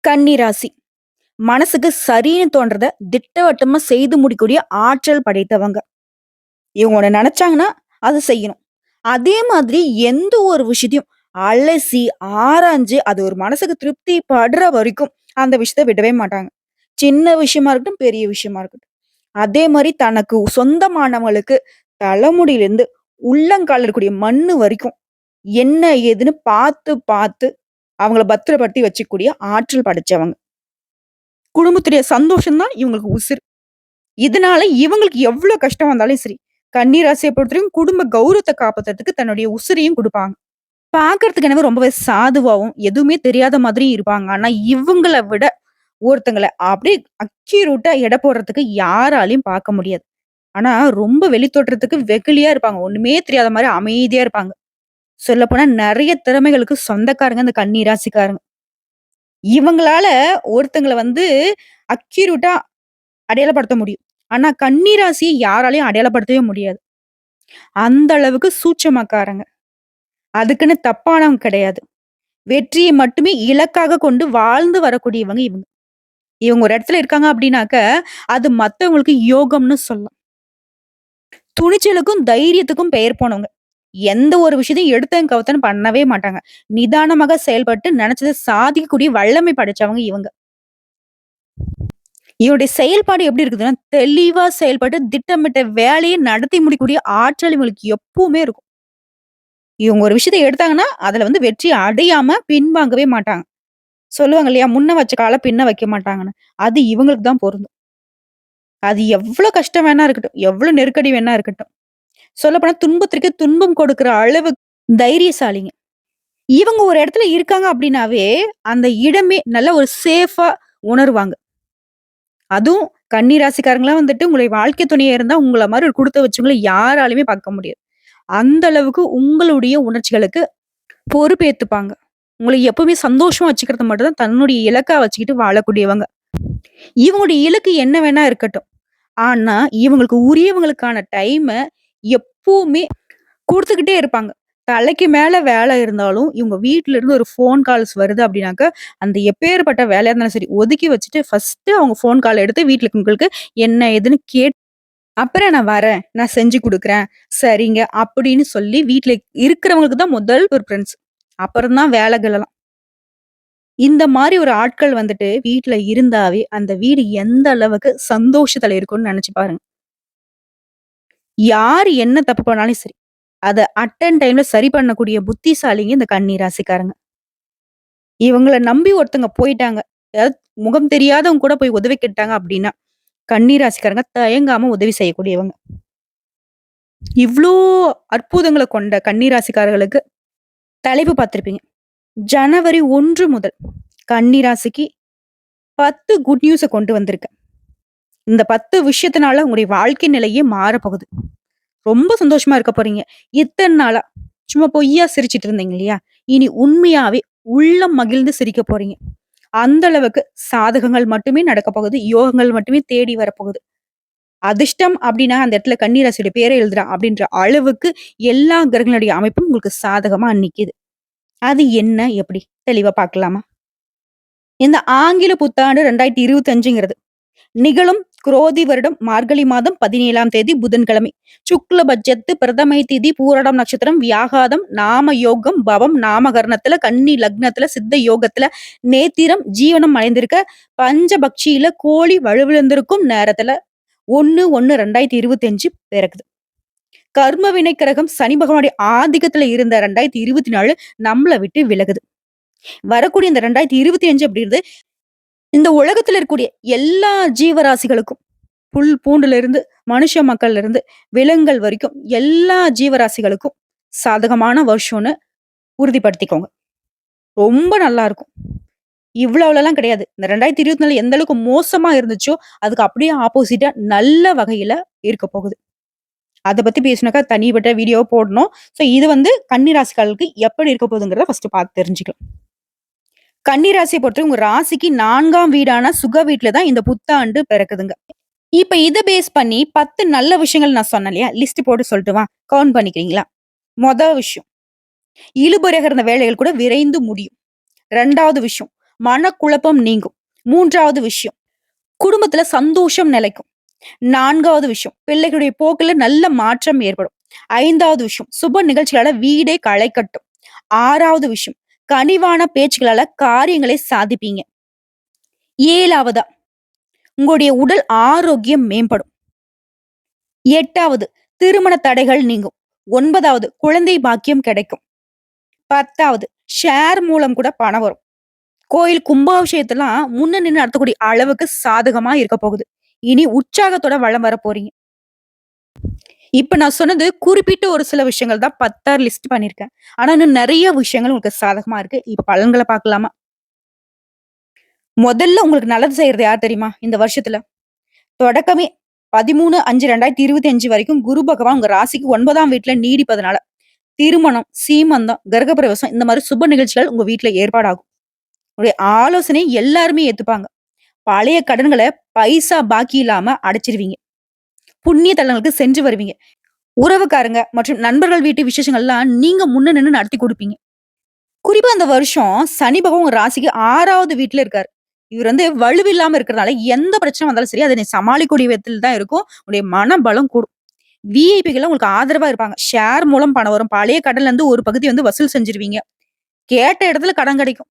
கன்னி ராசி. மனசுக்கு சரின்னு தோன்றத திட்டவட்டமா செய்து முடிக்கக்கூடிய ஆற்றல் படைத்தவங்க. இவங்க ஒண்ணு நெனச்சாங்கன்னா, அத செய்யணும். அதே மாதிரி எந்த ஒரு விஷயத்தையும் அலசி, ஆராய்ஞ்சு அது ஒரு மனசுக்கு திருப்தி படுற வரைக்கும் அந்த விஷயத்த விடவே மாட்டாங்க. சின்ன விஷயமா இருக்கட்டும், பெரிய விஷயமா இருக்கட்டும். அதே மாரி தனக்கு சொந்தமானவங்களுக்கு தலைமுடியிலேருந்து உள்ளங்கால்ல இருக்கக்கூடிய மண்ணு வரைக்கும் என்ன ஏதுன்னு பார்த்து, பார்த்து அவங்கள பத்திரப்படுத்தி வச்சுக்கக்கூடிய ஆற்றல் படைச்சவங்க. குடும்பத்துடைய சந்தோஷம் தான் இவங்களுக்கு உசுரு. இதனால இவங்களுக்கு எவ்ளோ கஷ்டம் வந்தாலும் சரி, கன்னி ராசிய பொறுத்தவரைக்கும் குடும்ப கௌரவத்த காப்பாத்துறதுக்கு தன்னுடைய உசுரையும் குடுப்பாங்க. பார்க்கறதுக்கு என்னமோ ரொம்பவே சாதுவாவும், எதுவுமே தெரியாத மாதிரியும் இருப்பாங்க. ஆனா இவங்கள விட ஒருத்தங்கள அப்படியே அக்யூரேட்டா எடை போடுறதுக்கு யாராலயும் பார்க்க முடியாது. ஆனா ரொம்ப வெளித்தோற்றத்துக்கு வெகுளியா இருப்பாங்க. ஒண்ணுமே தெரியாத மாரி அமைதியா இருப்பாங்க. சொல்லப்போனா நெறைய திறமைகளுக்கு சொந்தக்காரங்க இந்த கன்னி ராசிக்காரங்க. இவங்களால ஒருத்தங்கள அக்யூரேட்டா அடையாளப்படுத்த முடியும். ஆனா கன்னி ராசிய யாராலயும் அடையாளப்படுத்தவே முடியாது. அந்த அளவுக்கு சூட்சமக்காரங்க. அதுக்குன்னு தப்பானவங்க கிடையாது. வெற்றியை மட்டுமே இலக்காக கொண்டு வாழ்ந்து வரக்கூடியவங்க இவங்க. இவங்க ஒரு இடத்துல இருக்காங்க அப்படின்னாக்க, அது மத்தவங்களுக்கு யோகம்னு சொல்லலாம். துணிச்சலுக்கும், தைரியத்துக்கும் பெயர் போனவங்க. எந்த ஒரு விஷயத்தையும் எடுத்தேன் கவுத்தேன்னு பண்ணவே மாட்டாங்க. நிதானமாக செயல்பட்டு நெனச்சத சாதிக்கக்கூடிய வல்லமை படைச்சவங்க இவங்க. இவருடைய செயல்பாடு எப்படி இருக்குதுன்னா, தெளிவா செயல்பட்டு திட்டமிட்ட வேலைய நடத்தி முடிக்கக்கூடிய ஆற்றல் இவங்களுக்கு எப்பவுமே இருக்கும். இவங்க ஒரு விஷயத்த எடுத்தாங்கன்னா, அதுல வெற்றி அடையாம பின்வாங்கவே மாட்டாங்க. சொல்லுவாங்க இல்லையா? முன்ன வச்ச கால பின்ன வைக்க மாட்டாங்கன்னு. அது இவங்களுக்கு தான் பொருந்தும். அது எவ்ளோ கஷ்டம் வேணா இருக்கட்டும். எவ்ளோ நெருக்கடி வேணா இருக்கட்டும். சொல்லப்போனா துன்பத்திற்கு துன்பம் கொடுக்கிற அளவு தைரியசாலிங்க. இவங்க ஒரு இடத்துல இருக்காங்க அப்படின்னாவே, அந்த இடமே நல்ல ஒரு சேஃபா உணருவாங்க. அதுவும் கன்னி ராசிக்காரங்கலாம் உங்களுடைய வாழ்க்கை துணையா இருந்தா, உங்கள மாரி ஒரு குடுத்து வச்சவங்கள யாராலயுமே பார்க்க முடியாது. அந்த அளவுக்கு உங்களுடைய உணர்ச்சிகளுக்கு பொறுப்பேத்துப்பாங்க. உங்கள எப்பவுமே சந்தோஷமா வச்சுக்கிறது மட்டும் தான் தன்னுடைய இலக்கா வச்சுக்கிட்டு வாழக்கூடியவங்க. இவங்களுடைய இலக்கு என்ன வேணா இருக்கட்டும். ஆனா, இவங்களுக்கு உரியவங்களுக்கான டைம எப்பவுமே குடுத்துக்கிட்டே இருப்பாங்க. தலைக்கு மேல வேலை இருந்தாலும், இவங்க வீட்ல இருந்து ஒரு ஃபோன் கால்ஸ் வருது அப்படின்னாக்க, அந்த எப்பேர்ப்பட்ட வேலையா இருந்தாலும் சரி, ஒதுக்கி வச்சுட்டு ஃபர்ஸ்ட்டு அவங்க ஃபோன் கால் எடுத்து வீட்ல இருக்கவங்களுக்கு என்ன ஏதுன்னு அப்புறம் நான் வரேன். நான் செஞ்சு குடுக்குறேன். சரிங்க அப்படின்னு சொல்லி வீட்ல இருக்கிறவங்களுக்கு தான் முதல் ப்ரிஃபரன்ஸ். அப்புறம் தான் வேலைகளெல்லாம். இந்த மாரி ஒரு ஆட்கள் வீட்ல இருந்தாவே, அந்த வீடு எந்த அளவுக்கு சந்தோஷத்துல இருக்கும்னு நெனச்சு பாருங்க. யாரு என்ன தப்பு பண்ணாலும் சரி, அத அட் டைம்ல சரி பண்ணக்கூடிய புத்திசாலிங்க இந்த கன்னி ராசிக்காரங்க. இவங்கள நம்பி ஒருத்தங்க போயிட்டாங்க. அதாவது முகம் தெரியாதவங்க கூட போய் உதவி கேட்டாங்க அப்டின்னா, கன்னி ராசிக்காரங்க தயங்காம உதவி செய்யக்கூடியவங்க. இவ்ளோ அற்புதங்கள கொண்ட கன்னி ராசிக்காரர்களுக்கு தலைப்பு பார்த்திருப்பீங்க. ஜனவரி 1 முதல் கன்னி ராசிக்கு 10 குட் நியூஸ கொண்டு வந்திருக்கேன். இந்த 10 விஷயத்தினால உங்களுடைய வாழ்க்கை நிலையே மாறப்போகுது. ரொம்ப சந்தோஷமா இருக்க போறீங்க. இத்தன நாளா சும்மா பொய்யா சிரிச்சுட்டு இருந்தீங்க இல்லையா? இனி உண்மையாவே உள்ளம் மகிழ்ந்து சிரிக்க போறீங்க. அந்த அளவுக்கு சாதகங்கள் மட்டுமே நடக்கப் போகுது. யோகங்கள் மட்டுமே தேடி வரப்போகுது. அதிர்ஷ்டம் அப்டின்னா அந்த இடத்துல கன்னி ராசியோட பேர எழுதுறான் அப்டின்ற அளவுக்கு எல்லா கிரகங்களுடைய அமைப்பும் உங்களுக்கு சாதகமா நிக்கிது. அது என்ன? எப்படி? தெளிவா பார்க்கலாமா? இந்த ஆங்கில புத்தாண்டு 2025ங்கிறது நிகழும் குரோதி வருடம் மார்கழி மாதம் 17ஆம் தேதி புதன்கிழமை. சுக்ல பட்சத்து பிரதமை திதி பூரடம் நட்சத்திரம் வியாகாதம் நாம யோகம் பவம் நாமகரணத்துல கன்னி லக்னத்துல சித்த யோகத்துல நேத்திரம் ஜீவனம் அடைந்திருக்க பஞ்சபக்ஷியில கோழி வலுவிழந்திருக்கும் நேரத்துல 1/1/2025 பிறக்குது. கர்ம வினை கிரகம் சனி பகவானுடைய ஆதிக்கத்துல இருந்த 2024 நம்மள விட்டு விலகுது. வரக்கூடிய இந்த 2025 அப்படிங்கிறது இந்த உலகத்துல இருக்கக்கூடிய எல்லா ஜீவராசிகளுக்கும் புல் பூண்டுல இருந்து மனுஷ மக்கள்ல இருந்து விலங்குகள் வரைக்கும் எல்லா ஜீவராசிகளுக்கும் சாதகமான வருஷம்னு உறுதிப்படுத்திக்கோங்க. ரொம்ப நல்லா இருக்கும். இவ்வளவுலாம் கிடையாது. இந்த 2024 எந்த அளவுக்கு மோசமா இருந்துச்சோ, அதுக்கு அப்படியே ஆப்போசிட்டா நல்ல வகையில இருக்க போகுது. அத பத்தி பேசினாக்கா தனிப்பட்ட வீடியோ போடணும். சோ இது கன்னி ராசிக்காரர்களுக்கு எப்படி இருக்க போகுதுங்கிறத ஃபர்ஸ்ட் பார்த்து தெரிஞ்சுக்கலாம். கன்னி ராசிய பொறுத்தவரை உங்க ராசிக்கு 4ஆம் வீடான சுக வீட்ல தான் இந்த புத்தாண்டு பிறக்குதுங்க. இப்ப இத பேஸ் பண்ணி 10 நல்ல விஷயங்கள் நான் சொன்னேன் இல்லையா? லிஸ்ட் போட்டு சொல்லட்டுமா? கவுண்ட் பண்ணிக்கிறீங்களா? மொத விஷயம், இழுபறியாக இருந்த வேலைகள் கூட விரைந்து முடியும். 2வது விஷயம், மனக்குழப்பம் நீங்கும். 3வது விஷயம், குடும்பத்துல சந்தோஷம் நிலைக்கும். 4வது விஷயம், பிள்ளைகளுடைய போக்குல நல்ல மாற்றம் ஏற்படும். 5வது விஷயம், சுப நிகழ்ச்சிகளால வீடே களை கட்டும். 6வது விஷயம், கனிவான பேச்சுக்களால காரியங்களை சாதிப்பீங்க. 7வதா, உங்களுடைய உடல் ஆரோக்கியம் மேம்படும். 8வது, திருமண தடைகள் நீங்கும். 9வது, குழந்தை பாக்கியம் கிடைக்கும். 10வது, ஷேர் மூலம் கூட பணம் வரும். கோயில் கும்பாபிஷேகத்தலாம் முன்ன நின்னு நடத்தக்கூடிய அளவுக்கு சாதகமா இருக்க போகுது. இனி உற்சாகத்தோட வலம் வர போறீங்க. இப்ப நான் சொன்னது குறிப்பிட்ட ஒரு சில விஷயங்கள் தான் 10ஆ லிஸ்ட் பண்ணியிருக்கேன். ஆனா இன்னும் நெறைய விஷயங்கள் உங்களுக்கு சாதகமா இருக்கு. இப்ப பலன்கள பார்க்கலாமா? முதல்ல உங்களுக்கு நல்லது செய்றது யார் தெரியுமா? இந்த வருஷத்துல. தொடக்கமே 13/5/2025 வரைக்கும் குரு பகவான் உங்க ராசிக்கு 9ஆம் வீட்ல நீடிப்பதனால, திருமணம், சீமந்தம், கிரகப்பிரவேசம் இந்த மாரி சுப நிகழ்ச்சிகள் உங்க வீட்ல ஏற்பாடாகும். உங்களுடைய ஆலோசனை எல்லாருமே ஏத்துப்பாங்க. பழைய கடன்கள பைசா பாக்கி இல்லாம அடைச்சிருவீங்க. புண்ணிய தலங்களுக்கு சென்று வருவீங்க. உறவுக்காரங்க மற்றும் நண்பர்கள் வீட்டு விசேஷங்கள்லாம் நீங்க முன்ன நின்னு நடத்தி குடுப்பீங்க. குறிப்பா அந்த வருஷம் சனி பகவான் உங்க ராசிக்கு 6வது வீட்ல இருக்காரு. இவர் வலுவில்லாம இருக்கிறனால எந்த பிரச்சனை வந்தாலும் சரி, அத நீ சமாளிக்கக்கூடிய விதத்தில் தான் இருக்கும். உன்னுடைய மனபலம் கூடும். விஐபிகள்லாம் உங்களுக்கு ஆதரவா இருப்பாங்க. ஷேர் மூலம் பணம் வரும். பழைய கடன்ல இருந்து ஒரு பகுதி வசூல் செஞ்சுருவீங்க. கேட்ட இடத்துல கடன் கிடைக்கும்.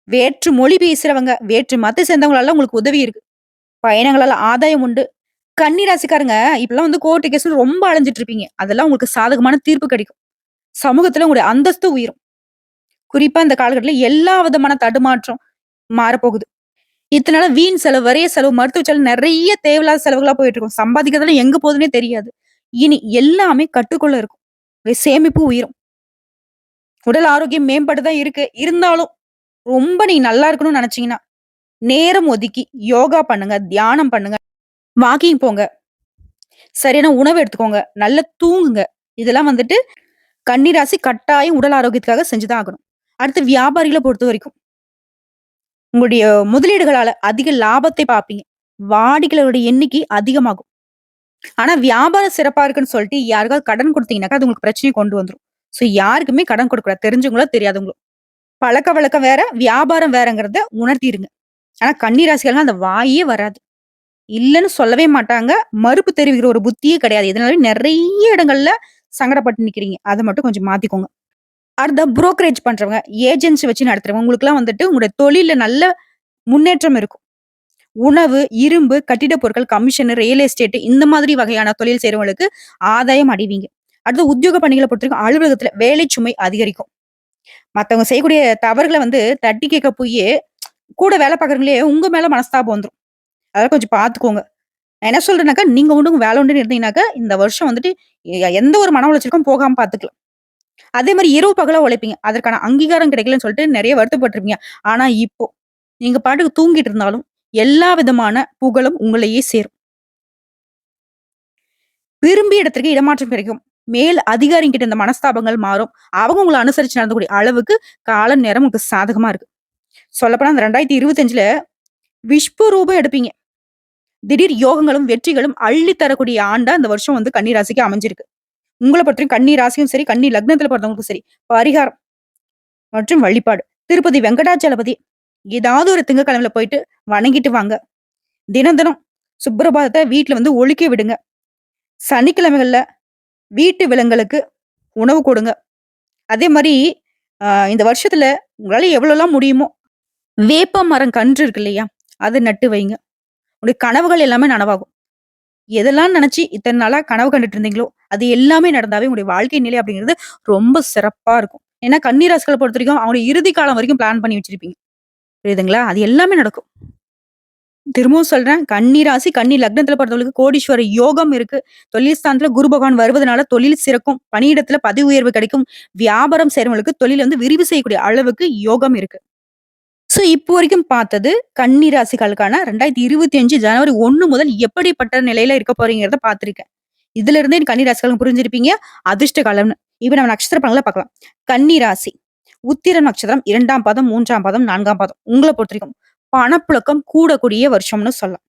வேற்று மொழி பேசுறவங்க, வேற்று மதத்தை சேர்ந்தவங்களால உங்களுக்கு உதவி இருக்கு. பயணங்களால ஆதாயம் உண்டு. கன்னி ராசிக்காரங்க இப்பலாம் கோர்ட் கேஸ்ன்னு ரொம்ப அலைஞ்சுட்டு இருப்பீங்க. அதெல்லாம் உங்களுக்கு சாதகமான தீர்ப்பு கிடைக்கும். சமூகத்துல உங்களுடைய அந்தஸ்து உயரும். குறிப்பா இந்த காலகட்டத்துல எல்லா விதமான தடுமாற்றம் மாறப்போகுது. இத்தன நாளா வீண் செலவு, விரைய செலவு, மருத்துவ செலவு நெறைய தேவையில்லாத செலவுகளா போயிட்டு இருக்கும். சம்பாதிக்கிறதெல்லாம் எங்க போகுதுன்னே தெரியாது. இனி எல்லாமே கட்டுக்குள்ள இருக்கும். உங்களுடைய சேமிப்பு உயரும். உடல் ஆரோக்கியம் மேம்பட்டு தான் இருக்கு. இருந்தாலும் ரொம்ப நீங்க நல்லா இருக்கணும்னு நெனச்சீங்கன்னா, நேரம் ஒதுக்கி யோகா பண்ணுங்க, தியானம் பண்ணுங்க, வாக்கிங் போங்க, சரியான உணவு எடுத்துக்கோங்க, நல்லா தூங்குங்க. இதெல்லாம் கன்னி ராசி கட்டாயம் உடல் ஆரோக்கியத்துக்காக செஞ்சு தான் ஆகணும். அடுத்து வியாபாரிகள பொறுத்தவரைக்கும், உங்களுடைய முதலீடுகளால அதிக லாபத்தை பார்ப்பீங்க. வாடிக்கையாளருடைய எண்ணிக்கை அதிகமாகும். ஆனா வியாபாரம் சிறப்பா இருக்குன்னு சொல்லிட்டு யாருக்காவது கடன் குடுத்தீங்கன்னாக்கா, அது உங்களுக்கு பிரச்சனைய கொண்டு வந்துரும். சோ யாருக்குமே கடன் குடுக்கக்கூடாது. தெரிஞ்சவங்களோ, தெரியாதவங்களோ. பழக்கவழக்கம் வேற, வியாபாரம் வேறங்கிறத உணர்த்திருங்க. ஆனா கன்னி ராசிகள்லாம் அந்த வாயே வராது. இல்லன்னு சொல்லவே மாட்டாங்க. மறுப்பு தெரிவிக்கிற ஒரு புத்தியே கிடையாது. இதனால நெறைய இடங்கள்ல சங்கடப்பட்டு நிக்கிறீங்க. அத மட்டும் கொஞ்சம் மாத்திக்கோங்க. அடுத்த புரோக்கரேஜ் பண்றவங்க, ஏஜென்சி வச்சு நடத்துறவங்க, உங்களுக்கெல்லாம் உங்களுடைய தொழில்ல நல்ல முன்னேற்றம் இருக்கும். உணவு, இரும்பு, கட்டிடப் பொருட்கள், கமிஷன், ரியல் எஸ்டேட் இந்த மாதிரி வகையான தொழில் செய்றவங்களுக்கு ஆதாயம் அடைவீங்க. அடுத்து உத்தியோக பணிகள பொறுத்தவரைக்கும் அலுவலகத்துல வேலை சுமை அதிகரிக்கும். மத்தவங்க செய்யக்கூடிய தவறுகள தட்டி கேட்க போயி, கூட வேலை பார்க்குறவங்களே உங்க மேல மனஸ்தாபம் வந்துரும். அதெல்லாம் கொஞ்சம் பார்த்துக்கோங்க. நான் என்ன சொல்றேன்னாக்கா, நீங்க உண்டு உங்க வேலை உண்டுன்னு இருந்தீங்கன்னாக்கா, இந்த வருஷம் எந்த ஒரு மன உளைச்சலுக்கும் போகாம பார்த்துக்கலாம். அதே மாரி இரவு பகலா உழைப்பீங்க. அதற்கான அங்கீகாரம் கிடைக்கலன்னு சொல்லிட்டு நெறைய வருத்தப்பட்டுருப்பீங்க. ஆனா இப்போ, நீங்க பாட்டுக்கு தூங்கிட்டு இருந்தாலும், எல்லா விதமான புகழும் உங்களையே சேரும். விரும்பிய இடத்திற்கு இடமாற்றம் கிடைக்கும். மேல் அதிகாரிகிட்ட இந்த மனஸ்தாபங்கள் மாறும். அவங்க உங்கள அனுசரிச்சு நடந்துக்கூடிய அளவுக்கு கால நேரம் உங்களுக்கு சாதகமா இருக்கு. சொல்லப்போனா அந்த 2025ல விஸ்வரூபம் எடுப்பீங்க. திடீர் யோகங்களும், வெற்றிகளும் அள்ளி தரக்கூடிய ஆண்டா இந்த வருஷம் கன்னி ராசிக்கு அமைஞ்சிருக்கு. உங்கள பொறுத்தவரைக்கும் கன்னி ராசியும் சரி, கன்னி லக்னத்துல பிறந்தவங்களுக்கும் சரி, பரிகாரம் மற்றும் வழிபாடு. திருப்பதி வெங்கடாச்சலபதி ஏதாவது ஒரு திங்கட்கிழமையில போயிட்டு வணங்கிட்டு வாங்க. தினம் தினம் சுப்ரபாதத்த வீட்ல ஒலிக்க விடுங்க. சனிக்கிழமைகள்ல வீட்டு விலங்குகளுக்கு உணவு கொடுங்க. அதே மாரி இந்த வருஷத்துல உங்களால எவ்வளோலாம் முடியுமோ, வேப்ப மரம் கன்று இருக்கு இல்லையா? அத நட்டு வைங்க. உங்களுடைய கனவுகள் எல்லாமே நனவாகும். எதெல்லாம் நினைச்சு இத்தன நாளா கனவு கண்டுட்டு இருந்தீங்களோ, அது எல்லாமே நடந்தாவே உங்களுடைய வாழ்க்கை நிலை அப்படிங்கிறது ரொம்ப சிறப்பா இருக்கும். ஏன்னா கன்னி ராசிகள பொறுத்தவரைக்கும் அவங்களுடைய இறுதி காலம் வரைக்கும் பிளான் பண்ணி வச்சிருப்பீங்க. புரியுதுங்களா? அது எல்லாமே நடக்கும். திரும்பவும் சொல்றேன். கன்னி ராசி, கன்னி லக்னத்துல பிறந்தவங்களுக்கு கோடீஸ்வர யோகம் இருக்கு. தொழில் ஸ்தானத்துல குரு பகவான் வருவதனால தொழில் சிறக்கும். பணியிடத்துல பதவி உயர்வு கிடைக்கும். வியாபாரம் செய்றவங்களுக்கு தொழில் விரிவு செய்யக்கூடிய அளவுக்கு யோகம் இருக்கு. சோ இப்போ வரைக்கும் பார்த்தது கன்னி ராசிகளுக்கான 2025 ஜனவரி 1 முதல் எப்படிப்பட்ட நிலையில இருக்க போறீங்கிறத பார்த்திருக்கேன். இதுல இருந்தே கன்னி ராசிகளுக்கு புரிஞ்சிருப்பீங்க. அதிர்ஷ்ட காலம்னு. இப்ப நம்ம நட்சத்திர பலன்கள பார்க்கலாம். கன்னி ராசி, உத்திரம் நட்சத்திரம் 2ஆம் பாதம், 3ஆம் பாதம், 4ஆம் பாதம். உங்கள பொறுத்தவரைக்கும் பணப்புழக்கம் கூடக்கூடிய வருஷம்னு சொல்லலாம்.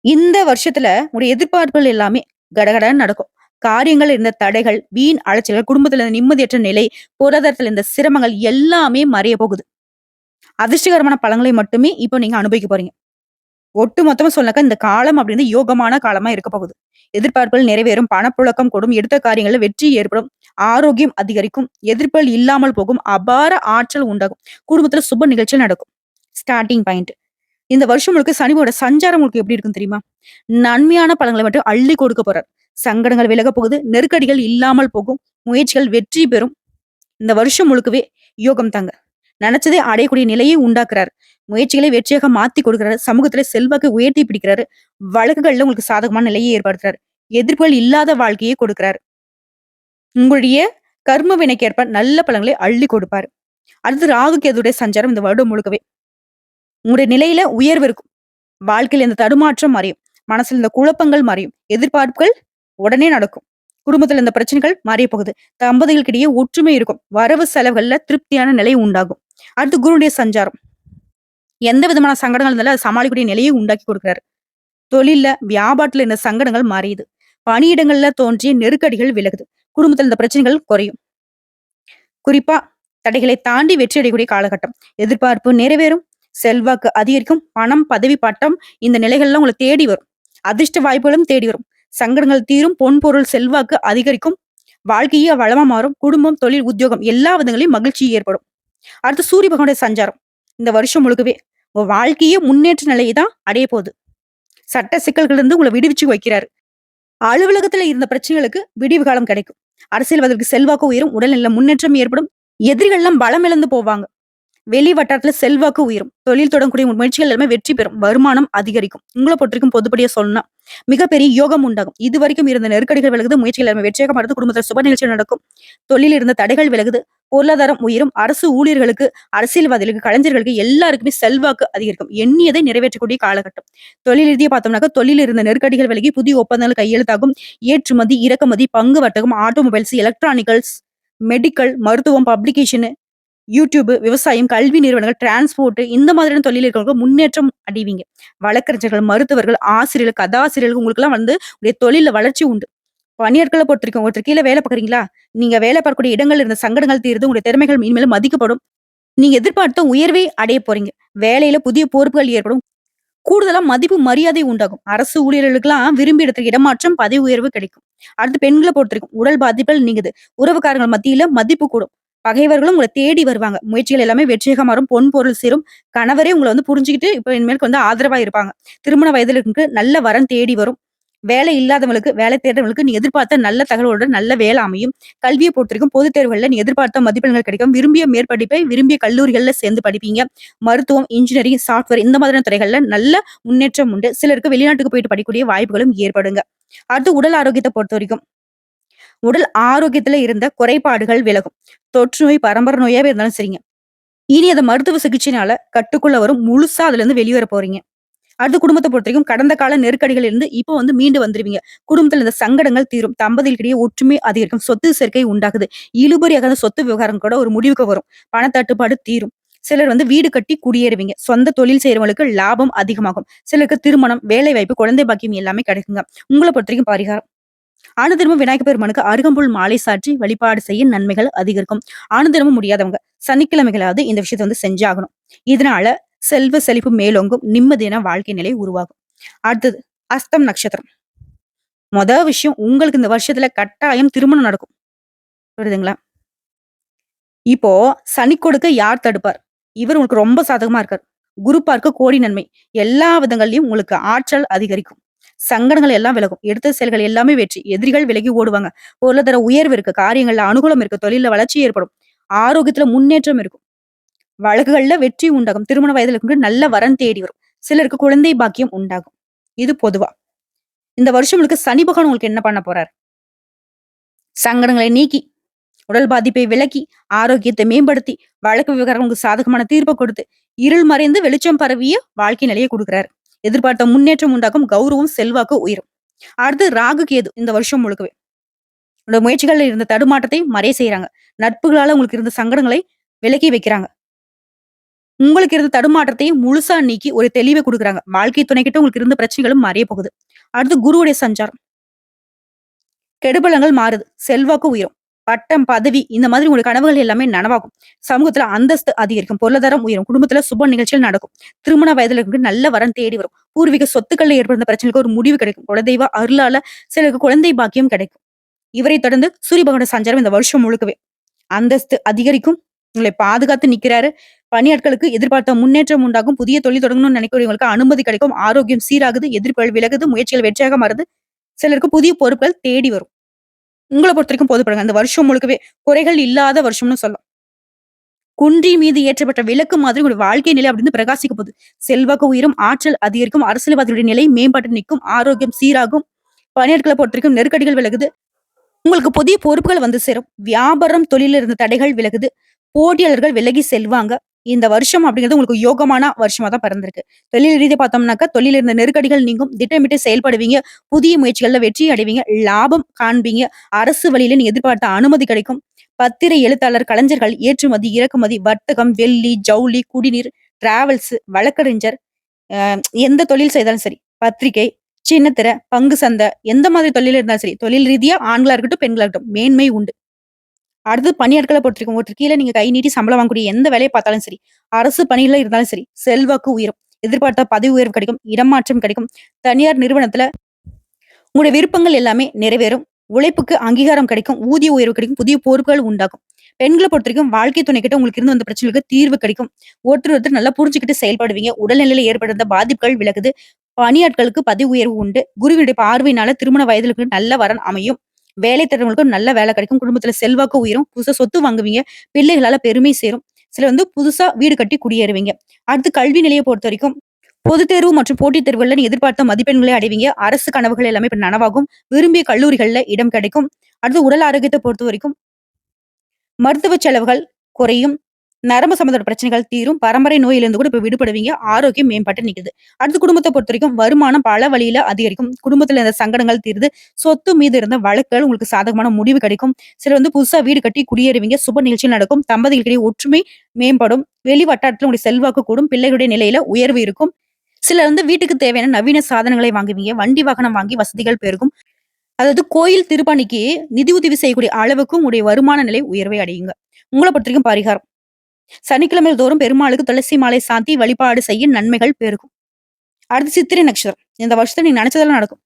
இந்த வருஷத்துல உங்களுடைய எதிர்பார்ப்புகள் எல்லாமே கடகடன்னு நடக்கும். காரியங்கள் இருந்த தடைகள், வீண் அலைச்சல்கள், குடும்பத்துல இருந்த நிம்மதியற்ற நிலை, பொருளாதாரத்துல இருந்த சிரமங்கள் எல்லாமே மறைய போகுது. அதிர்ஷ்டகரமான பலன்களை மட்டுமே இப்போ நீங்க அனுபவிக்க போறீங்க. ஒட்டு மொத்தமா சொன்னாக்கா இந்த காலம் அப்படின்றது யோகமான காலமா இருக்க போகுது. எதிர்பார்ப்புகள் நிறைவேறும், பணப்புழக்கம் கூடும், எடுத்த காரியங்கள்ல வெற்றி ஏற்படும், ஆரோக்கியம் அதிகரிக்கும், எதிர்ப்புகள் இல்லாமல் போகும், அபார ஆற்றல் உண்டாகும், குடும்பத்துல சுப நிகழ்ச்சிகள் நடக்கும். Starting point. இந்த வருஷம் முழுக்க சனியோட சஞ்சாரம் உங்களுக்கு எப்படி இருக்குன்னு தெரியுமா? நன்மையான பலன்களை மட்டும் அள்ளி கொடுக்க போறார். சங்கடங்கள் விலகப் போகுது, நெருக்கடிகள் இல்லாமல் போகும், முயற்சிகள் வெற்றி பெறும். இந்த வருஷம் முழுக்கவே யோகம் தாங்க. நினைச்சதே அடையக்கூடிய நிலையை உண்டாக்குறாரு. முயற்சிகளை வெற்றியாக மாத்தி கொடுக்கிறாரு. சமூகத்துல செல்வாக்கை உயர்த்தி பிடிக்கிறாரு. வழக்குகள்ல உங்களுக்கு சாதகமான நிலையை ஏற்படுத்துறாரு. எதிர்ப்புகள் இல்லாத வாழ்க்கையை கொடுக்கிறாரு. உங்களுடைய கர்ம வினைக்கேற்ப நல்ல பலன்களை அள்ளி கொடுப்பாரு. அடுத்து ராகு கேதுடைய சஞ்சாரம் இந்த வருடம் முழுக்கவே உங்களுடைய நிலையில உயர்வு இருக்கும். வாழ்க்கையில் இந்த தடுமாற்றம் மறையும். மனசுல இந்த குழப்பங்கள் மறையும். எதிர்பார்ப்புகள் உடனே நடக்கும். குடும்பத்துல இந்த பிரச்சனைகள் மறைய போகுது. தம்பதிகளுக்கிடையே ஒற்றுமை இருக்கும். வரவு செலவுகள்ல திருப்தியான நிலை உண்டாகும். அடுத்து குருடைய சஞ்சாரம். எந்த விதமான சங்கடங்கள் இருந்தாலும் அதை சமாளிக்கக்கூடிய நிலையை உண்டாக்கி கொடுக்கிறாரு. தொழில்ல, வியாபாரத்துல இந்த சங்கடங்கள் மறையுது. பணியிடங்கள்ல தோன்றிய நெருக்கடிகள் விலகுது. குடும்பத்துல இந்த பிரச்சனைகள் குறையும். குறிப்பா தடைகளை தாண்டி வெற்றி அடையக்கூடிய காலகட்டம். எதிர்பார்ப்பு நிறைவேறும், செல்வாக்கு அதிகரிக்கும், பணம், பதவி, பட்டம் இந்த நிலைகள்லாம் உங்களை தேடி வரும். அதிர்ஷ்ட வாய்ப்புகளும் தேடி வரும். சங்கடங்கள் தீரும், பொன் பொருள் செல்வாக்கு அதிகரிக்கும், வாழ்க்கையே வளமா மாறும், குடும்பம், தொழில், உத்தியோகம் எல்லா விதங்களையும் மகிழ்ச்சி ஏற்படும். அடுத்து சூரிய பகவானுடைய சஞ்சாரம் இந்த வருஷம் முழுக்கவே உங்க வாழ்க்கையே முன்னேற்ற நிலையை தான் அடைய போகுது. சட்ட சிக்கல்கள் இருந்து உங்களை விடுவிச்சு வைக்கிறாரு. அலுவலகத்துல இருந்த பிரச்சனைகளுக்கு விடிவு காலம் கிடைக்கும். அரசியல்வாதிகளுக்கு செல்வாக்கு உயரும், உடல்நல முன்னேற்றம் ஏற்படும், எதிரிகள் எல்லாம் பலம் இழந்து போவாங்க. வெளி வட்டாரத்துல செல்வாக்கு உயரும், தொழில் தொடங்கக்கூடிய முயற்சிகள் எல்லாமே வெற்றி பெறும், வருமானம் அதிகரிக்கும். உங்களை பொறுத்திருக்கும் பொதுப்படியா சொல்லணும் மிகப்பெரிய யோகம் உண்டாகும். இது வரைக்கும் இருந்த நெருக்கடிகள் விலகுது, முயற்சிகள் எல்லாமே வெற்றியாக மாறுது, குடும்பத்தில் சுப நிகழ்ச்சி நடக்கும், தொழில் இருந்த தடைகள் விலகுது, பொருளாதாரம் உயரும், அரசு ஊழியர்களுக்கு, அரசியல்வாதிகளுக்கு, கலைஞர்களுக்கு எல்லாருக்குமே செல்வாக்கு அதிகரிக்கும், எண்ணியதை நிறைவேற்றக்கூடிய காலகட்டம். தொழில் ரீதியா பார்த்தோம்னாக்க தொழில் இருந்த நெருக்கடிகள் விலகி புதிய ஒப்பந்தங்கள் கையெழுத்தாகும். ஏற்றுமதி, இறக்குமதி, பங்கு வர்த்தகம், ஆட்டோமொபைல்ஸ், எலக்ட்ரானிக்கல்ஸ், மெடிக்கல், மருத்துவம், பப்ளிகேஷன், யூடியூப், விவசாயம், கல்வி நிறுவனங்கள், டிரான்ஸ்போர்ட் இந்த மாதிரியான தொழில் இருக்கிறவங்க முன்னேற்றம் அடைவீங்க. வழக்கறிஞர்கள், மருத்துவர்கள், ஆசிரியர்கள், கதாசிரியர்கள் உங்களுக்கு எல்லாம் உடைய தொழில வளர்ச்சி உண்டு. பணியாட்களை பொறுத்திருக்கும் ஒருத்தர் கீழே வேலை பார்க்குறீங்களா? நீங்க வேலை பார்க்கக்கூடிய இடங்கள் இருந்த சங்கடங்கள் தீர்ந்து உங்களுடைய திறமைகள் இனிமேலும் மதிக்கப்படும். நீங்க எதிர்பார்த்த உயர்வே அடைய போறீங்க. வேலையில புதிய பொறுப்புகள் ஏற்படும். கூடுதலா மதிப்பு மரியாதை உண்டாகும். அரசு ஊழியர்களுக்கெல்லாம் விரும்பி இடத்துக்கு இடமாற்றம், பதவி உயர்வு கிடைக்கும். அடுத்து பெண்களை பொறுத்திருக்கும் உடல் பாதிப்புகள் நீங்குது. உறவுக்காரங்கள் மத்தியில மதிப்பு கூடும். பகைவர்களும் உங்களை தேடி வருவாங்க. முயற்சிகள் எல்லாமே வெற்றியாக மாறும். பொன் பொருள் சேரும். கணவரே உங்களை புரிஞ்சுக்கிட்டு இப்ப இனிமேலுக்கு ஆதரவா இருப்பாங்க. திருமண வயதுல இருக்கு நல்ல வரன் தேடி வரும். வேலை இல்லாதவங்களுக்கு, வேலை தேடுறவங்களுக்கு நீ எதிர்பார்த்த நல்ல தகவலோட நல்ல வேலை அமையும். கல்வியை பொறுத்திருக்கும் பொதுத் தேர்வுகள்ல நீ எதிர்பார்த்த மதிப்பெண்கள் கிடைக்கும். விரும்பிய மேற்படிப்பை விரும்பிய கல்லூரிகள்ல சேர்ந்து படிப்பீங்க. மருத்துவம், இன்ஜினியரிங், சாஃப்ட்வேர் இந்த மாதிரியான துறைகள்ல நல்ல முன்னேற்றம் உண்டு. சிலருக்கு வெளிநாட்டுக்கு போயிட்டு படிக்கக்கூடிய வாய்ப்புகளும் ஏற்படுங்க. அடுத்து உடல் ஆரோக்கியத்தை பொறுத்த வரைக்கும் உடல் ஆரோக்கியத்துல இருந்த குறைபாடுகள் விலகும். தொற்று நோய், பரம்பரை நோயாவே இருந்தாலும் சரிங்க. இனி அதை மருத்துவ சிகிச்சையினால கட்டுக்குள்ள வரும். முழுசா அதுல இருந்து வெளிவர போறீங்க. அடுத்து குடும்பத்தை பொறுத்த வரைக்கும் கடந்த கால நெருக்கடிகள் இருந்து இப்போ மீண்டு வந்துருவீங்க. குடும்பத்துல இந்த சங்கடங்கள் தீரும். தம்பதிகளிடையே ஒற்றுமை அதிகரிக்கும். சொத்து சேர்க்கை உண்டாகுது. இழுபறியாக சொத்து விவகாரம் கூட ஒரு முடிவுக்கு வரும். பணத்தட்டுப்பாடு தீரும். சிலர் வீடு கட்டி குடியேறுவீங்க. சொந்த தொழில் செய்யறவங்களுக்கு லாபம் அதிகமாகும். சிலருக்கு திருமணம், வேலை வாய்ப்பு, குழந்தை பாக்கியம் எல்லாமே கிடைக்குங்க. உங்களை பொறுத்த வரைக்கும் பரிகாரம் ஆனந்திரமும் விநாயகர் பெருமானுக்கு அருகம்புல் மாலை சாற்றி வழிபாடு செய்ய நன்மைகள் அதிகரிக்கும். ஆனந்திரமும் முடியாதவங்க சனிக்கிழமைகளாவது இந்த விஷயத்தை செஞ்சாகணும். இதனால செல்வ செழிப்பு மேலோங்கும், நிம்மதியான வாழ்க்கை நிலை உருவாகும். அடுத்தது அஸ்தம் நட்சத்திரம். முதல் விஷயம் உங்களுக்கு இந்த வருஷத்துல கட்டாயம் திருமணம் நடக்கும். புரியுதுங்களா? இப்போ சனி கொடுக்க யார் தடுப்பார்? இவர் உங்களுக்கு ரொம்ப சாதகமா இருக்கார். குரு பார்க்க கோடி நன்மை. எல்லா விதங்கள்லயும் உங்களுக்கு ஆற்றல் அதிகரிக்கும். சங்கடங்கள் எல்லாம் விலகும். எடுத்த செயல்கள் எல்லாமே வெற்றி. எதிரிகள் விலகி ஓடுவாங்க. பொருளாதார உயர்வு இருக்கு. காரியங்கள்ல அனுகூலம் இருக்கு. தொழில வளர்ச்சி ஏற்படும். ஆரோக்கியத்துல முன்னேற்றம் இருக்கும். வழக்குகள்ல வெற்றி உண்டாகும். திருமண வயதுல இருக்கு நல்ல வரன் தேடி வரும். சிலருக்கு குழந்தை பாக்கியம் உண்டாகும். இது பொதுவா. இந்த வருஷம் உங்களுக்கு சனி பகவான் உங்களுக்கு என்ன பண்ண போறார்? சங்கடங்களை நீக்கி, உடல் பாதிப்பை விலக்கி, ஆரோக்கியத்தை மேம்படுத்தி, வழக்கு விவகாரம் உங்களுக்கு சாதகமான தீர்ப்பை கொடுத்து, இருள் மறைந்து வெளிச்சம் பரவிய வாழ்க்கை நிலையை கொடுக்கிறார். எதிர்பார்த்த முன்னேற்றம் உண்டாகும். கௌரவம், செல்வாக்கு உயரும். அடுத்து ராகு கேது இந்த வருஷம் முழுக்கவே உங்களோட முயற்சிகள்ல இருந்த தடுமாற்றத்தை மறைய செய்யறாங்க. நட்புகளால உங்களுக்கு இருந்த சங்கடங்களை விலக்கி வைக்கிறாங்க. உங்களுக்கு இருந்த தடுமாற்றத்தை முழுசா நீக்கி ஒரு தெளிவை கொடுக்குறாங்க. வாழ்க்கை துணைக்கிட்ட உங்களுக்கு இருந்த பிரச்சனைகளும் மறைய போகுது. அடுத்து குருவுடைய சஞ்சாரம். கெடுபலங்கள் மாறுது. செல்வாக்கு உயரும். பட்டம், பதவி இந்த மாதிரி உங்களுடைய கனவுகள் எல்லாமே நனவாகும். சமூகத்துல அந்தஸ்து அதிகரிக்கும். பொருளாதாரம் உயரும். குடும்பத்துல சுப நிகழ்ச்சிகள் நடக்கும். திருமண வயதுல இருக்கிறவங்களுக்கு நல்ல வரன் தேடி வரும். பூர்வீக சொத்துக்கள்ல ஏற்படுத்த பிரச்சனைகளுக்கு ஒரு முடிவு கிடைக்கும். குலதெய்வ அருளால சிலருக்கு குழந்தை பாக்கியம் கிடைக்கும். இவரை தொடர்ந்து சூரிய பகவானோட சஞ்சாரம் இந்த வருஷம் முழுக்கவே அந்தஸ்து அதிகரிக்கும். உங்களை பாதுகாத்து நிக்கிறாரு. பணியாட்களுக்கு எதிர்பார்த்த முன்னேற்றம் உண்டாகும். புதிய தொழில் தொடங்கணும்னு நினைக்கிறவங்களுக்கு அனுமதி கிடைக்கும். ஆரோக்கியம் சீராகுது. எதிர்ப்புகள் விலகுது. முயற்சிகள் வெற்றியாக மாறுது. சிலருக்கு புதிய பொறுப்புகள் தேடி வரும். உங்கள பொறுத்தவரைக்கும் போதுப்படுங்க. அந்த வருஷம் முழுக்கவே குறைகள் இல்லாத வருஷம்னு சொல்லலாம். குன்றி மீது ஏற்றப்பட்ட விளக்கு மாதிரி உங்களுடைய வாழ்க்கை நிலை அப்படின்னு பிரகாசிக்க போகுது. செல்வாக்கு உயரும். ஆற்றல் அதிகரிக்கும். அரசியல்வாதிகளுடைய நிலை மேம்பட்டு நிற்கும். ஆரோக்கியம் சீராகும். பணியாட்களை பொறுத்தவரைக்கும் நெருக்கடிகள் விலகுது. உங்களுக்கு புதிய பொறுப்புகள் வந்து சேரும். வியாபாரம், தொழில இருந்த தடைகள் விலகுது. போட்டியாளர்கள் விலகி செல்வாங்க. இந்த வருஷம் அப்படிங்கிறது உங்களுக்கு யோகமான வருஷமா தான் பிறந்திருக்கு. தொழில் ரீதியா பார்த்தோம்னாக்கா, தொழில இருந்த நெருக்கடிகள் நீங்கும். திட்டமிட்டு செயல்படுவீங்க. புதிய முயற்சிகள்ல வெற்றி அடைவீங்க. லாபம் காண்பீங்க. அரசு வழியில நீங்க எதிர்பார்த்த அனுமதி கிடைக்கும். பத்திரை எழுத்தாளர், கலைஞர்கள், ஏற்றுமதி, இறக்குமதி, வர்த்தகம், வெள்ளி, ஜவுளி, குடிநீர், டிராவல்ஸ், வழக்கறிஞர், அ எந்த தொழில் செய்தாலும் சரி, பத்திரிகை, சின்னத்திரை, பங்கு சந்தை, எந்த மாதிரி தொழில் இருந்தாலும் சரி, தொழில் ரீதியா ஆண்களா இருக்கட்டும், பெண்களா இருக்கட்டும், மேன்மை உண்டு. அடுத்து பணியாட்கள பொறுத்திருக்கும். ஒருத்தர் கீழ நீங்க கை நீட்டி சம்பளம் வாங்கக்கூடிய எந்த வேலைய பார்த்தாலும் சரி, அரசு பணியில இருந்தாலும் சரி, செல்வாக்கு உயரும். எதிர்பார்த்த பதவி உயர்வு கிடைக்கும். இடமாற்றம் கிடைக்கும். தனியார் நிறுவனத்துல உங்களுடைய விருப்பங்கள் எல்லாமே நிறைவேறும். உழைப்புக்கு அங்கீகாரம் கிடைக்கும். ஊதிய உயர்வு கிடைக்கும். புதிய பொறுப்புகள் உண்டாகும். பெண்கள பொறுத்தவரைக்கும் வாழ்க்கை துணைக்கிட்ட உங்களுக்கு இருந்து வந்த பிரச்சனைகளுக்கு தீர்வு கிடைக்கும். ஒருத்தர் நல்லா புரிஞ்சுக்கிட்டு செயல்படுவீங்க. உடல்நிலையில ஏற்படுத்த பாதிப்புகள் விலகுது. பணியாட்களுக்கு பதவி உயர்வு உண்டு. குருவினுடைய பார்வையினால திருமண வயதிலுக்கு நல்ல வரன் அமையும். வேலை தேடுறவங்களுக்கு நல்ல வேலை கிடைக்கும். குடும்பத்துல செல்வாக்கு உயரும். புதுசா சொத்து வாங்குவீங்க. பிள்ளைகளால பெருமை சேரும். சிலர் புதுசா வீடு கட்டி குடியேறுவீங்க. அடுத்து கல்வி நிலையை பொறுத்தவரைக்கும் பொதுத் தேர்வு மற்றும் போட்டித் தேர்வுகள்ல நீங்க எதிர்பார்த்த மதிப்பெண்களை அடைவீங்க. அரசு கனவுகள் எல்லாமே இப்ப நனவாகும். விரும்பிய கல்லூரிகள்ல இடம் கிடைக்கும். அடுத்து உடல் ஆரோக்கியத்தை பொறுத்தவரைக்கும் மருத்துவ செலவுகள் குறையும். நரம்பு சம்பந்தப்பட்ட பிரச்சனைகள் தீரும். பரம்பரை நோயிலிருந்து கூட இப்ப விடுபடுவீங்க. ஆரோக்கியம் மேம்பட்டு நிக்குது. அடுத்து குடும்பத்தை பொறுத்தவரைக்கும் வருமானம் பல வழியில அதிகரிக்கும். குடும்பத்துல இருந்த சங்கடங்கள் தீருது. சொத்து மீது இருந்த வழக்குகள் உங்களுக்கு சாதகமான முடிவு கிடைக்கும். சிலர் புதுசா வீடு கட்டி குடியேறுவீங்க. சுப நிகழ்ச்சிகள் நடக்கும். தம்பதிகளுக்கிடையே ஒற்றுமை மேம்படும். வெளி வட்டாரத்துல உங்களுடைய செல்வாக்கு கூடும். பிள்ளைகளுடைய நிலையில உயர்வு இருக்கும். சிலர் வீட்டுக்கு தேவையான நவீன சாதனங்களை வாங்குவீங்க. வண்டி வாகனம் வாங்கி வசதிகள் பெருகும். அதாவது கோயில் திருப்பணிக்கு நிதி உதவி செய்யக்கூடிய அளவுக்கு உங்களுடைய வருமான நிலை உயர்வை அடையுங்க. உங்கள பொறுத்தவரைக்கும் பரிகாரம். சனிக்கிழமை தோறும் பெருமாளுக்கு துளசி மாலை சாத்தி வழிபாடு செய்ய நன்மைகள் பெருகும். அடுத்து சித்திரை நட்சத்திரம். இந்த வருஷத்துல நீங்க நினைச்சதெல்லாம் நடக்கும்.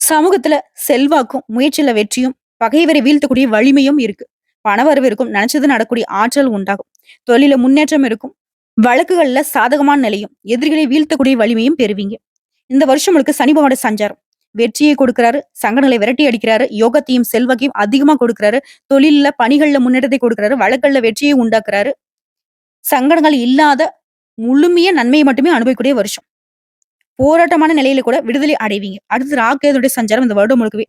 சமூகத்துல செல்வாக்கும், முயற்சியில வெற்றியும், பகைவரை வீழ்த்தக்கூடிய வலிமையும் இருக்கு. பணவரவு இருக்கும். நினைச்சது நடக்கூடிய ஆற்றல் உண்டாகும். தொழில முன்னேற்றம் இருக்கும். வழக்குகள்ல சாதகமான நிலையும், எதிரிகளை வீழ்த்தக்கூடிய வலிமையும் பெறுவீங்க. இந்த வருஷம் முழுக்க சனி பகவானோட சஞ்சாரம் வெற்றியை கொடுக்கிறாரு. சங்கடங்களை விரட்டி அடிக்கிறாரு. யோகத்தையும் செல்வாக்கையும் அதிகமா கொடுக்கிறாரு. தொழில்ல பணிகள்ல முன்னேற்றத்தை கொடுக்கிறாரு. வழக்கல்ல வெற்றியை உண்டாக்குறாரு. சங்கடங்கள் இல்லாத முழுமைய நன்மையை மட்டுமே அனுபவிக்கக்கூடிய வருஷம். போராட்டமான நிலையில கூட விடுதலை அடைவீங்க. அடுத்து ராக்கேதுடைய சஞ்சாரம் இந்த வருடம் முழுக்கவே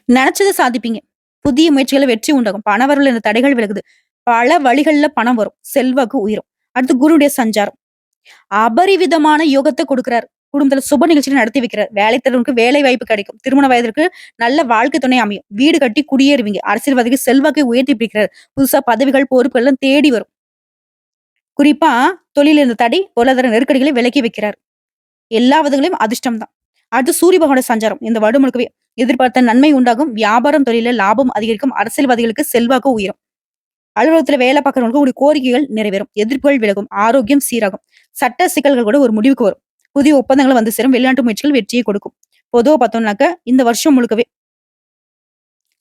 நினைச்சதை சாதிப்பீங்க. புதிய முயற்சிகளை வெற்றி உண்டாகும். பணவரவுல இந்த தடைகள் விலகுது. பல வழிகள்ல பணம் வரும். செல்வாக்கு உயரும். அடுத்து குருடைய சஞ்சாரம் அபரிவிதமான யோகத்தை கொடுக்கிறார். குடும்பத்துல சுப நிகழ்ச்சிகள் நடத்தி வைக்கிறார். வேலை தரவனுக்கு வேலை வாய்ப்பு கிடைக்கும். திருமண வயதிற்கு நல்ல வாழ்க்கை துணை அமையும். வீடு கட்டி குடியேறுவீங்க. அரசியல்வாதிக்கு செல்வாக்கை உயர்த்தி பிடிக்கிறார். புதுசா பதவிகள், பொறுப்புகள் எல்லாம் தேடி வரும். குறிப்பா தொழில் இருந்த தடை, பொருளாதார நெருக்கடிகளை விலக்கி வைக்கிறார். எல்லா விதங்களையும் அதிர்ஷ்டம் தான். அடுத்து சூரிய பகவானோட சஞ்சாரம் இந்த வருடம் முழுக்கவே எதிர்பார்த்த நன்மை உண்டாகும். வியாபாரம், தொழில லாபம் அதிகரிக்கும். அரசியல்வாதிகளுக்கு செல்வாக்கு உயரும். அலுவலகத்துல வேலை பார்க்கறவங்களுக்கு உங்களுடைய கோரிக்கைகள் நிறைவேறும். எதிர்ப்புகள் விலகும். ஆரோக்கியம் சீராகும். சட்ட சிக்கல்கள் கூட ஒரு முடிவுக்கு வரும். புதிய ஒப்பந்தங்கள் வந்து சேரும். வெளிநாட்டு முயற்சிகள் வெற்றியை கொடுக்கும். பொதுவா பார்த்தோம்னாக்க இந்த வருஷம் முழுக்கவே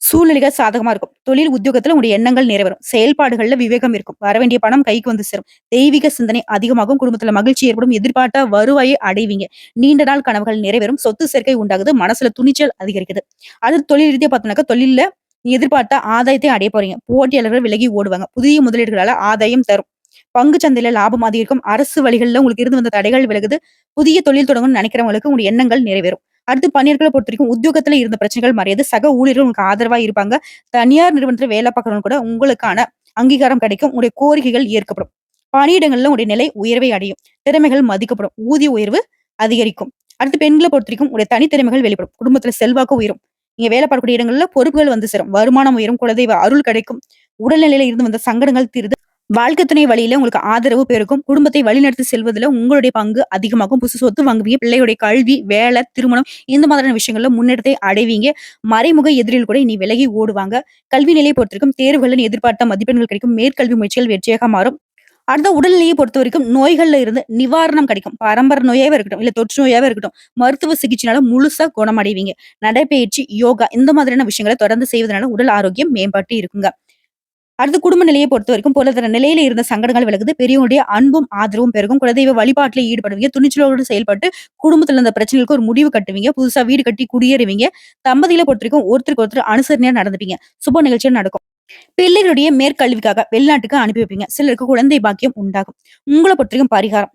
சூழ்நிலைகள் சாதகமா இருக்கும். தொழில் உத்தியோகத்துல உங்களுடைய எண்ணங்கள் நிறைவேறும். செயல்பாடுகள்ல விவேகம் இருக்கும். வரவேண்டிய பணம் கைக்கு வந்து சேரும். தெய்வீக சிந்தனை அதிகமாகும். குடும்பத்துல மகிழ்ச்சி ஏற்படும். எதிர்பார்த்த வருவாயை அடைவீங்க. நீண்ட நாள் கனவுகள் நிறைவேறும். சொத்து சேர்க்கை உண்டாகுது. மனசுல துணிச்சல் அதிகரிக்குது. அது தொழில் ரீதியா பார்த்தோம்னாக்க தொழில்ல நீ எதிர்பார்த்த ஆதாயத்தை அடைய போறீங்க. போட்டியாளர்கள் விலகி ஓடுவாங்க. புதிய முதலீடுகளால ஆதாயம் தரும். பங்கு சந்தையில லாபம் அதிகரிக்கும். அரசு வழிகள்ல உங்களுக்கு இருந்து வந்த தடைகள் விலகுது. புதிய தொழில் தொடங்கணும்னு நினைக்கிறவங்களுக்கு உங்களுடைய எண்ணங்கள் நிறைவேறும். அடுத்து பணியாட்களை பொறுத்த வரைக்கும் உத்தியோகத்துல இருந்த பிரச்சனைகள் மறையாது. சக ஊழியர்கள் உங்களுக்கு ஆதரவா இருப்பாங்க. தனியார் நிறுவனத்துல வேலை பார்க்கறவங்க கூட உங்களுக்கான அங்கீகாரம் கிடைக்கும். உங்களுடைய கோரிக்கைகள் ஏற்கப்படும். பணியிடங்கள்ல உங்களுடைய நிலை உயர்வை அடையும். திறமைகள் மதிக்கப்படும். ஊதிய உயர்வு அதிகரிக்கும். அடுத்து பெண்களை பொறுத்த வரைக்கும் உங்களுடைய தனித்திறமைகள் வெளிப்படும். குடும்பத்துல செல்வாக்கு உயரும். நீங்க வேலை பார்க்கக்கூடிய இடங்கள்ல பொறுப்புகள் வந்து சேரும். வருமானம் உயரும். குலதெய்வ அருள் கிடைக்கும். உடல்நிலையில இருந்து வந்த சங்கடங்கள் தீருது. வாழ்க்கை துணை வழியில உங்களுக்கு ஆதரவு பெருகும். குடும்பத்தை வழிநடத்தி செல்வதில உங்களுடைய பங்கு அதிகமாகும். புதுசு சொத்து வாங்குவீங்க. பிள்ளையுடைய கல்வி, வேலை, திருமணம் இந்த மாதிரியான விஷயங்கள்ல முன்னேற்றத்தை அடைவீங்க. மறைமுக எதிரிகள் கூட இனி விலகி ஓடுவாங்க. கல்வி நிலையை பொறுத்தவரைக்கும் தேர்வுகள்ல எதிர்பார்த்த மதிப்பெண்கள் கிடைக்கும். மேற்கல்வி முயற்சிகள் வெற்றியாக மாறும். அடுத்த உடல்நிலையை பொறுத்தவரைக்கும் நோய்கள்ல இருந்து நிவாரணம் கிடைக்கும். பரம்பரை நோயாவே இருக்கட்டும், இல்ல தொற்று நோயாவே இருக்கட்டும், மருத்துவ சிகிச்சைனால முழுசா குணமடைவீங்க. நடைப்பயிற்சி, யோகா இந்த மாதிரியான விஷயங்கள தொடர்ந்து செய்வதனால உடல் ஆரோக்கியம் மேம்பட்டு இருக்குங்க. அடுத்து குடும்ப நிலையை பொறுத்தவரைக்கும் பொருளாதார நிலையில இருந்த சங்கடங்கள் விலகுது. பெரியவங்களுடைய அன்பும், ஆதரவும் பெருகும். குலதெய்வ வழிபாட்டுல ஈடுபடுவீங்க. துணிச்சலோடு செயல்பட்டு குடும்பத்துல இருந்த பிரச்சனைகளுக்கு ஒரு முடிவு கட்டுவீங்க. புதுசா வீடு கட்டி குடியேறுவீங்க. தம்பதிகள பொறுத்தவரைக்கும் ஒருத்தருக்கு ஒருத்தர் அனுசரணையா நடந்துப்பீங்க. சுப நிகழ்ச்சிகள் நடக்கும். பிள்ளைகளுடைய மேற்கல்விக்காக வெளிநாட்டுக்கு அனுப்பி வைப்பீங்க. சிலருக்கு குழந்தை பாக்கியம் உண்டாகும். உங்கள பொறுத்தவரைக்கும் பரிகாரம்.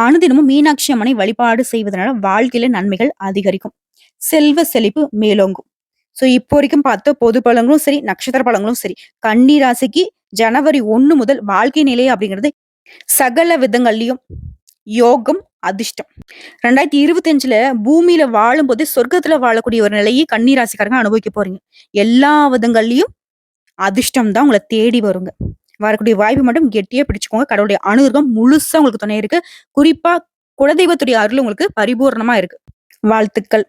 அனுதினமும் மீனாட்சி அம்மனை வழிபாடு செய்வதனால வாழ்க்கையில நன்மைகள் அதிகரிக்கும். செல்வ செழிப்பு மேலோங்கும். இப்போ வரைக்கும் பார்த்த பொது பலன்களும் சரி, நட்சத்திர பலன்களும் சரி, கன்னி ராசிக்கு ஜனவரி 1 முதல் வாழ்க்கை நிலை அப்படிங்கிறது சகல விதங்கள்லயும் யோகம், அதிர்ஷ்டம். 2025ல பூமியில வாழும்போதே சொர்க்கத்துல வாழக்கூடிய ஒரு நிலையை கன்னி ராசிக்காரங்க அனுபவிக்க போறீங்க. எல்லா விதங்கள்லயும் அதிர்ஷ்டம் தான் உங்கள தேடி வருங்க. வரக்கூடிய வாய்ப்பு மட்டும் கெட்டியா பிடிச்சுக்கோங்க. கடவுளுடைய அனுகிரகம் முழுசா உங்களுக்கு துணை இருக்கு. குறிப்பா குலதெய்வத்துடைய அருள் உங்களுக்கு பரிபூரணமா இருக்கு. வாழ்த்துக்கள்.